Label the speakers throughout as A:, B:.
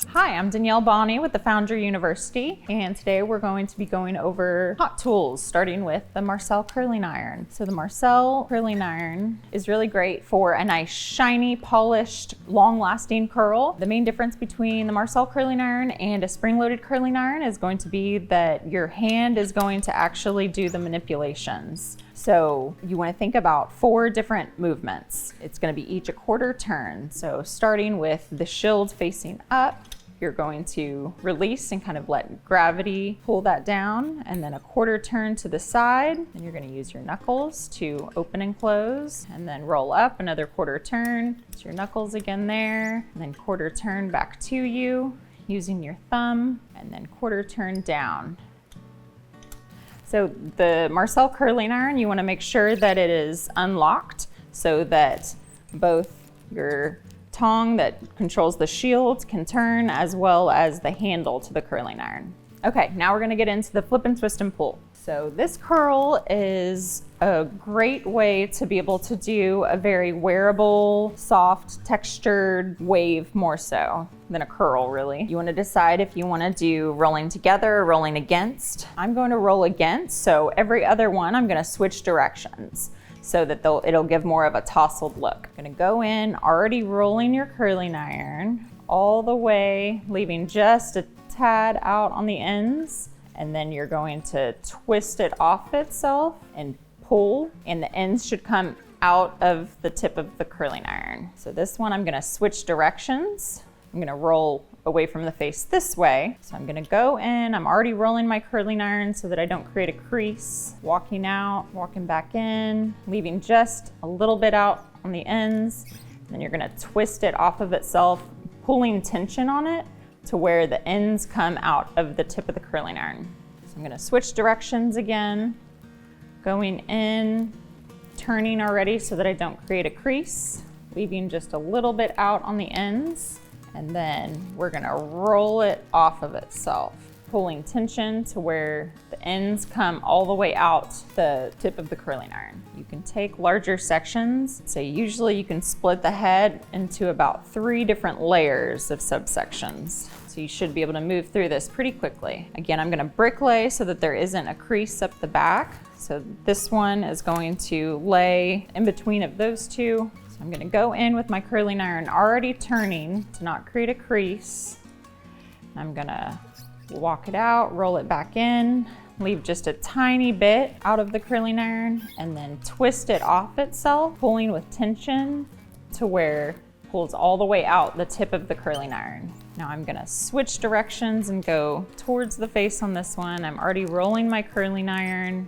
A: Hi, I'm Danielle Bonnie with the Foundry University, and today we're going to be going over hot tools, starting with the Marcel Curling Iron. So the Marcel Curling Iron is really great for a nice, shiny, polished, long-lasting curl. The main difference between the Marcel Curling Iron and a spring-loaded curling iron is going to be that your hand is going to actually do the manipulations. So you want to think about 4 different movements. It's going to be each a quarter turn. So starting with the shield facing up, you're going to release and kind of let gravity pull that down, and then a quarter turn to the side. And you're going to use your knuckles to open and close, and then roll up another quarter turn. It's your knuckles again there, and then quarter turn back to you using your thumb, and then quarter turn down. So the Marcel Curling Iron, you want to make sure that it is unlocked so that both your tong that controls the shield can turn, as well as the handle to the curling iron. Okay, now we're going to get into the flip and twist and pull. So this curl is a great way to be able to do a very wearable, soft, textured wave, more so than a curl, really. You want to decide if you want to do rolling together or rolling against. I'm going to roll against, so every other one I'm going to switch directions so that it'll give more of a tousled look. I'm gonna go in, already rolling your curling iron all the way, leaving just a tad out on the ends, and then you're going to twist it off itself and pull, and the ends should come out of the tip of the curling iron. So this one, I'm gonna switch directions. I'm gonna roll away from the face this way. So I'm gonna go in, I'm already rolling my curling iron so that I don't create a crease. Walking out, walking back in, leaving just a little bit out on the ends. Then you're gonna twist it off of itself, pulling tension on it to where the ends come out of the tip of the curling iron. So I'm gonna switch directions again, going in, turning already so that I don't create a crease, leaving just a little bit out on the ends. And then we're gonna roll it off of itself, pulling tension to where the ends come all the way out the tip of the curling iron. You can take larger sections. So usually you can split the head into about 3 different layers of subsections. So you should be able to move through this pretty quickly. Again, I'm gonna brick lay so that there isn't a crease up the back. So this one is going to lay in between of those 2. I'm gonna go in with my curling iron already turning to not create a crease. I'm gonna walk it out, roll it back in, leave just a tiny bit out of the curling iron, and then twist it off itself, pulling with tension to where it pulls all the way out the tip of the curling iron. Now I'm gonna switch directions and go towards the face on this one. I'm already rolling my curling iron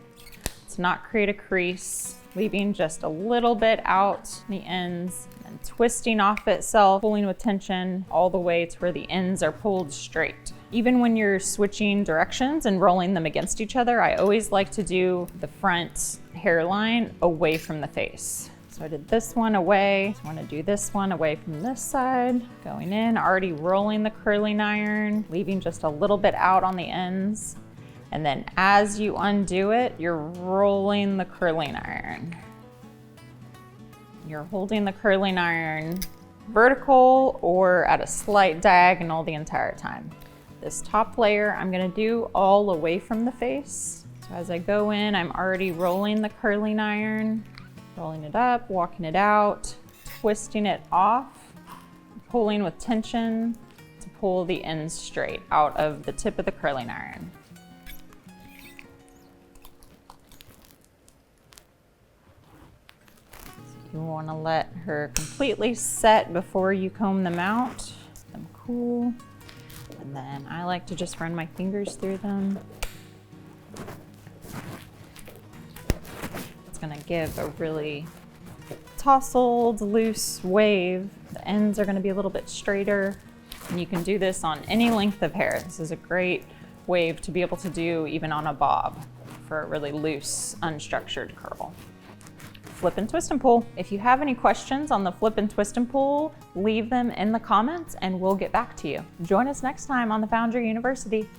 A: to not create a crease, leaving just a little bit out the ends and twisting off itself, pulling with tension all the way to where the ends are pulled straight. Even when you're switching directions and rolling them against each other, I always like to do the front hairline away from the face. So I did this one away. I want to do this one away from this side. Going in, already rolling the curling iron, leaving just a little bit out on the ends. And then as you undo it, you're rolling the curling iron. You're holding the curling iron vertical or at a slight diagonal the entire time. This top layer I'm gonna do all away from the face. So as I go in, I'm already rolling the curling iron, rolling it up, walking it out, twisting it off, pulling with tension to pull the ends straight out of the tip of the curling iron. You want to let her completely set before you comb them out. Let them cool. And then I like to just run my fingers through them. It's going to give a really tousled, loose wave. The ends are going to be a little bit straighter. And you can do this on any length of hair. This is a great wave to be able to do even on a bob for a really loose, unstructured curl. Flip and twist and pull. If you have any questions on the flip and twist and pull, leave them in the comments and we'll get back to you. Join us next time on the Foundry University.